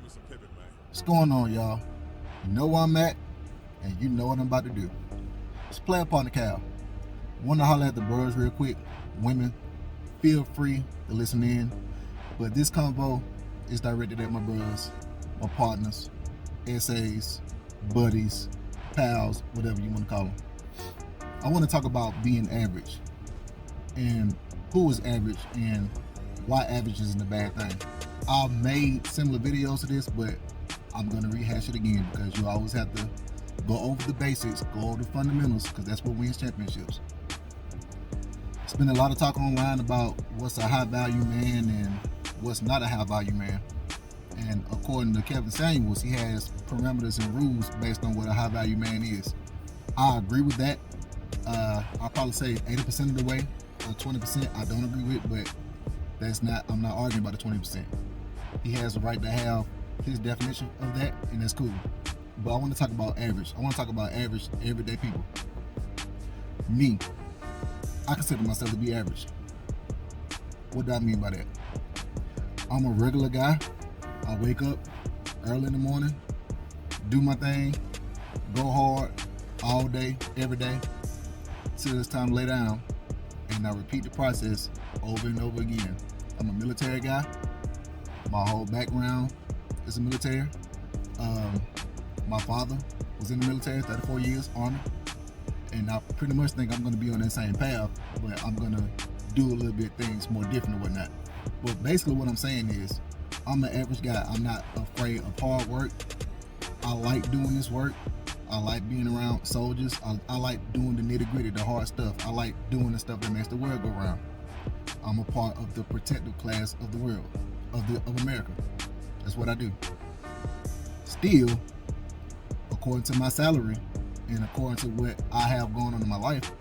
What's going on, y'all? You know where I'm at, and you know what I'm about to do. Let's play up on the cow. Want to holler at the bros real quick. Women, feel free to listen in. But this convo is directed at my bros, my partners, essays, buddies, pals, whatever you want to call them. I want to talk about being average and who is average and why average isn't a bad thing. I've made similar videos to this, but I'm going to rehash it again because you always have to go over the basics, go over the fundamentals, because that's what wins championships. There's been a lot of talk online about what's a high value man and what's not a high value man. And according to Kevin Samuels, he has parameters and rules based on what a high value man is. I agree with that. I'll probably say 80% of the way, or 20% I don't agree with, but I'm not arguing about the 20%. He has the right to have his definition of that, and that's cool. But I want to talk about average. I want to talk about average, everyday people. Me, I consider myself to be average. What do I mean by that? I'm a regular guy. I wake up early in the morning, do my thing, go hard all day, every day, till it's time to lay down, and I repeat the process over and over again. I'm a military guy. My whole background is a military. My father was in the military, 34 years, Army, and I pretty much think I'm going to be on that same path, but I'm going to do a little bit things more different and whatnot. But basically what I'm saying is, I'm an average guy. I'm not afraid of hard work. I like doing this work. I like being around soldiers. I like doing the nitty-gritty, the hard stuff. I like doing the stuff that makes the world go round. I'm a part of the protective class of the world, of America. That's what I do. Still, according to my salary and according to what I have going on in my life,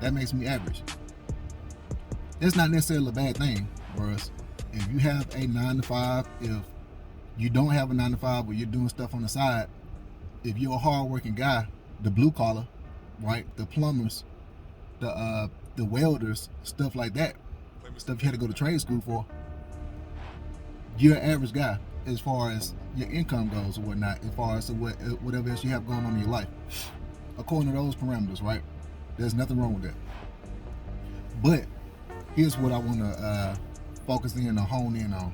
that makes me average. That's not necessarily a bad thing, bros. If you have a 9 to 5, if you don't have a 9 to 5 where you're doing stuff on the side, if you're a hard-working guy, the blue collar, right, the plumbers, the welders, stuff like that, stuff you had to go to trade school for, you're an average guy as far as your income goes or whatnot, as far as whatever else you have going on in your life. According to those parameters, right, there's nothing wrong with that. But here's what I want to focus in or hone in on.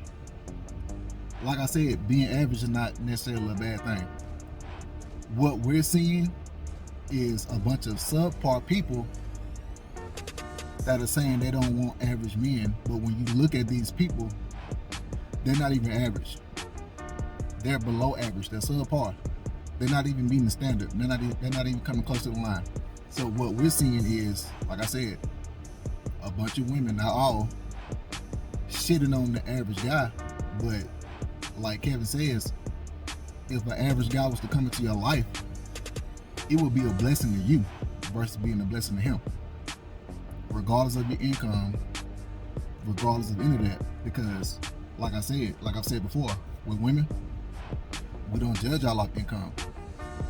Like I said, being average is not necessarily a bad thing. What we're seeing is a bunch of subpar people that are saying they don't want average men, but when you look at these people, they're not even average. They're below average. They're subpar. They're not even meeting the standard. They're not even coming close to the line. So what we're seeing is, like I said, a bunch of women, not all, shitting on the average guy. But like Kevin says, if an average guy was to come into your life, it would be a blessing to you versus being a blessing to him. Regardless of your income, regardless of any of that. Because like I've said before, with women, we don't judge y'all off income.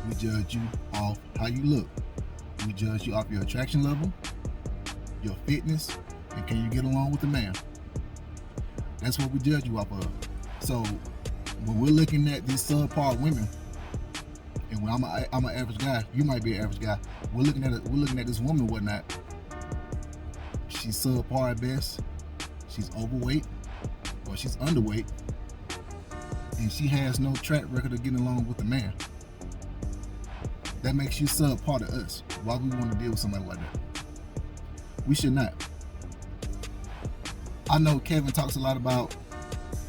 We judge you off how you look. We judge you off your attraction level, your fitness, and can you get along with the man. That's what we judge you off of. So when we're looking at these subpar women, and when I'm an average guy, you might be an average guy. We're looking at this woman and whatnot. She's subpar at best. She's overweight, or she's underweight, and she has no track record of getting along with the man. That makes you subpar to us. Why we want to deal with somebody like that? We should not. I know Kevin talks a lot about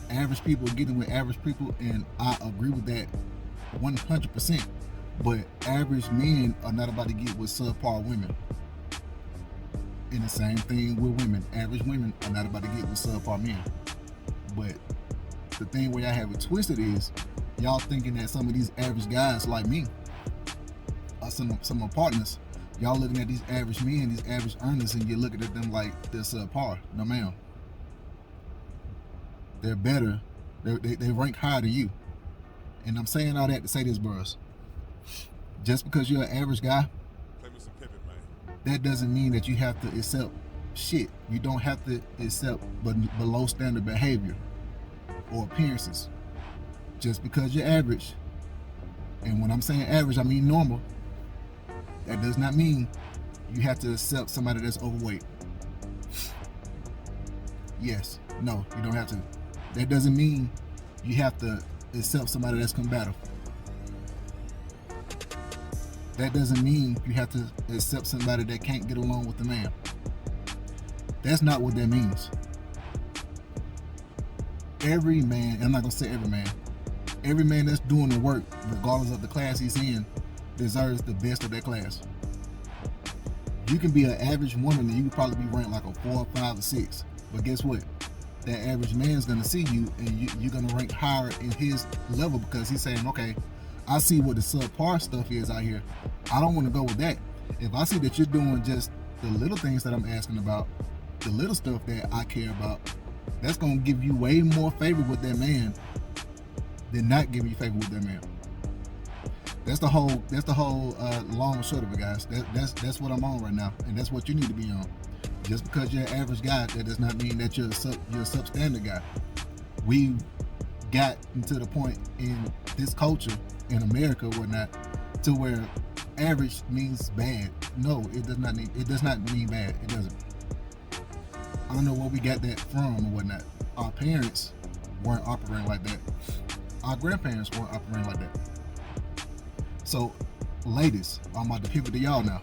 average people getting with average people, and I agree with that 100%. But average men are not about to get with subpar women. And the same thing with women. Average women are not about to get with subpar men. But the thing where I have it twisted is y'all thinking that some of these average guys like me, or some of my partners, y'all looking at these average men, these average earners, and you're looking at them like they're subpar. No, ma'am. They're better. They rank higher than you. And I'm saying all that to say this, bros. Just because you're an average guy, that doesn't mean that you have to accept shit. You don't have to accept below standard behavior or appearances. Just because you're average, and when I'm saying average, I mean normal, that does not mean you have to accept somebody that's overweight. Yes, no, you don't have to. That doesn't mean you have to accept somebody that's combative. That doesn't mean you have to accept somebody that can't get along with the man. That's not what that means. Every man, and I'm not going to say every man that's doing the work, regardless of the class he's in, deserves the best of that class. You can be an average woman and you can probably be ranked like a 4, 5, or 6. But guess what? That average man's going to see you and you're going to rank higher in his level because he's saying, okay, I see what the subpar stuff is out here. I don't want to go with that. If I see that you're doing just the little things that I'm asking about, the little stuff that I care about, that's going to give you way more favor with that man than not giving you favor with that man. That's the whole long and short of it, guys. That's what I'm on right now, and that's what you need to be on. Just because you're an average guy, that does not mean that you're a substandard guy. We got into the point in this culture in America, whatnot, to where average means bad. No, it does not mean bad. It doesn't. I don't know where we got that from or whatnot. Our parents weren't operating like that. Our grandparents weren't operating like that. So, ladies, I'm about to pivot to y'all now.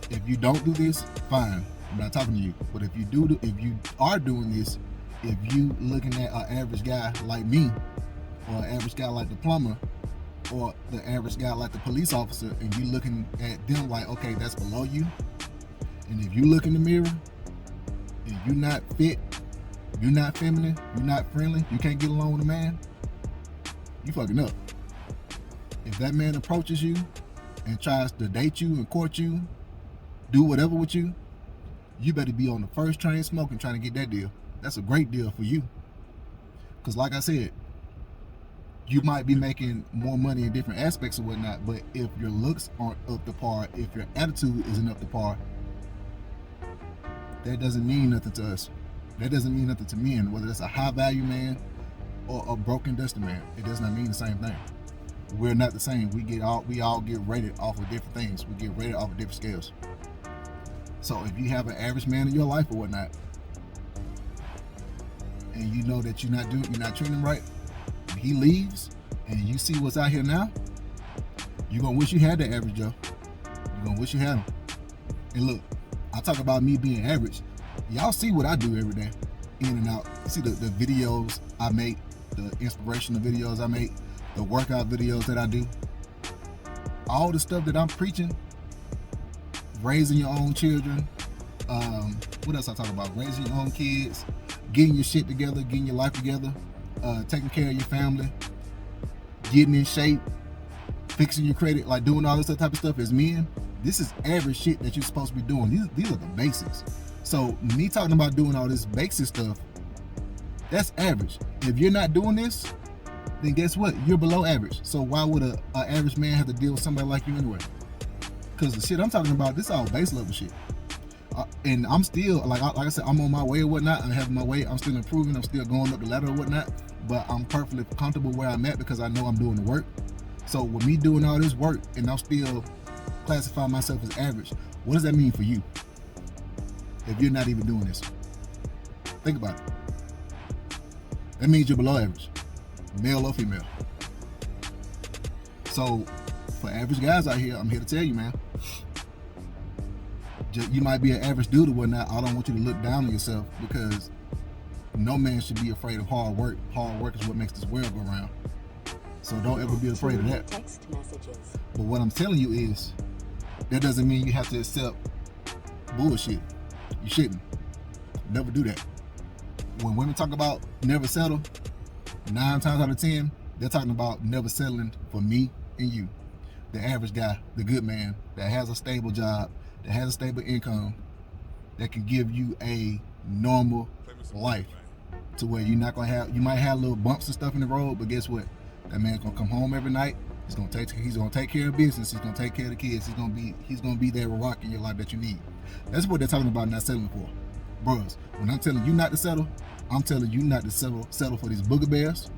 If you don't do this, fine. I'm not talking to you. But if you are doing this, if you looking at an average guy like me, or an average guy like the plumber, or the average guy like the police officer, and you looking at them like, okay, that's below you. And if you look in the mirror and you're not fit, you're not feminine, you're not friendly, you can't get along with a man, you fucking up. If that man approaches you and tries to date you and court you, do whatever with you, you better be on the first train smoking trying to get that deal. That's a great deal for you. Because like I said, you might be making more money in different aspects or whatnot, but if your looks aren't up to par, if your attitude isn't up to par, that doesn't mean nothing to us. That doesn't mean nothing to men, whether it's a high value man or a broken dusty man. It does not mean the same thing. We're not the same. We all get rated off of different things. We get rated off of different scales. So if you have an average man in your life or whatnot, and you know that you're not treating him right, and he leaves, and you see what's out here now, you're gonna wish you had that average Joe. You're gonna wish you had him. And look, I talk about me being average. Y'all see what I do every day, in and out. You see the videos I make, the inspirational videos I make, the workout videos that I do, all the stuff that I'm preaching, raising your own children, what else I talk about? Raising your own kids, getting your shit together, getting your life together, taking care of your family, getting in shape, fixing your credit, like doing all this type of stuff as men. This is average shit that you're supposed to be doing. These are the basics. So me talking about doing all this basic stuff, that's average. If you're not doing this, then guess what? You're below average. So why would a average man have to deal with somebody like you anyway? Because the shit I'm talking about, this all base level shit. And I'm still, like I said, I'm on my way or whatnot. I'm having my way. I'm still improving. I'm still going up the ladder or whatnot. But I'm perfectly comfortable where I'm at because I know I'm doing the work. So with me doing all this work and I'm still classifying myself as average, what does that mean for you? If you're not even doing this, think about it. That means you're below average, male or female. So for average guys out here, I'm here to tell you, man, you might be an average dude or whatnot. I don't want you to look down on yourself because no man should be afraid of hard work. Hard work is what makes this world go round. So don't ever be afraid of that. Text messages. But what I'm telling you is, that doesn't mean you have to accept bullshit. You shouldn't. Never do that. When women talk about never settle, 9 times out of 10, they're talking about never settling for me and you. The average guy, the good man, that has a stable job, that has a stable income, that can give you a normal life to where you're not gonna have, you might have little bumps and stuff in the road, but guess what? That man's gonna come home every night. He's gonna take care of business. He's gonna take care of the kids. He's gonna be there rock in your life that you need. That's what they're talking about not settling for. Bros, when I'm telling you not to settle, I'm telling you not to settle for these booger bears,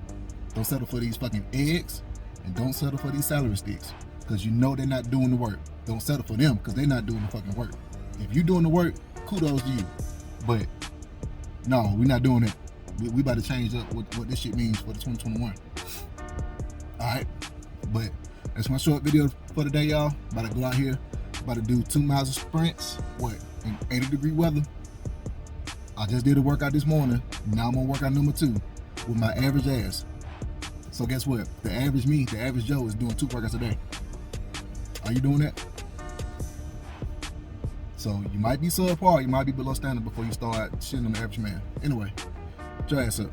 Don't settle for these fucking eggs, and don't settle for these salary sticks, because you know they're not doing the work. Don't settle for them, because they're not doing the fucking work. If you doing the work, kudos to you. But no, we're not doing it. We about to change up what this shit means for the 2021. Alright, but that's my short video for today, y'all. About to go out here, about to do 2 miles of sprints, in 80-degree weather. I just did a workout this morning. Now I'm on workout number 2 with my average ass. So guess what? The average me, the average Joe, is doing 2 workouts a day. Are you doing that? So you might be subpar, you might be below standard before you start shitting on the average man. Anyway, get your ass up.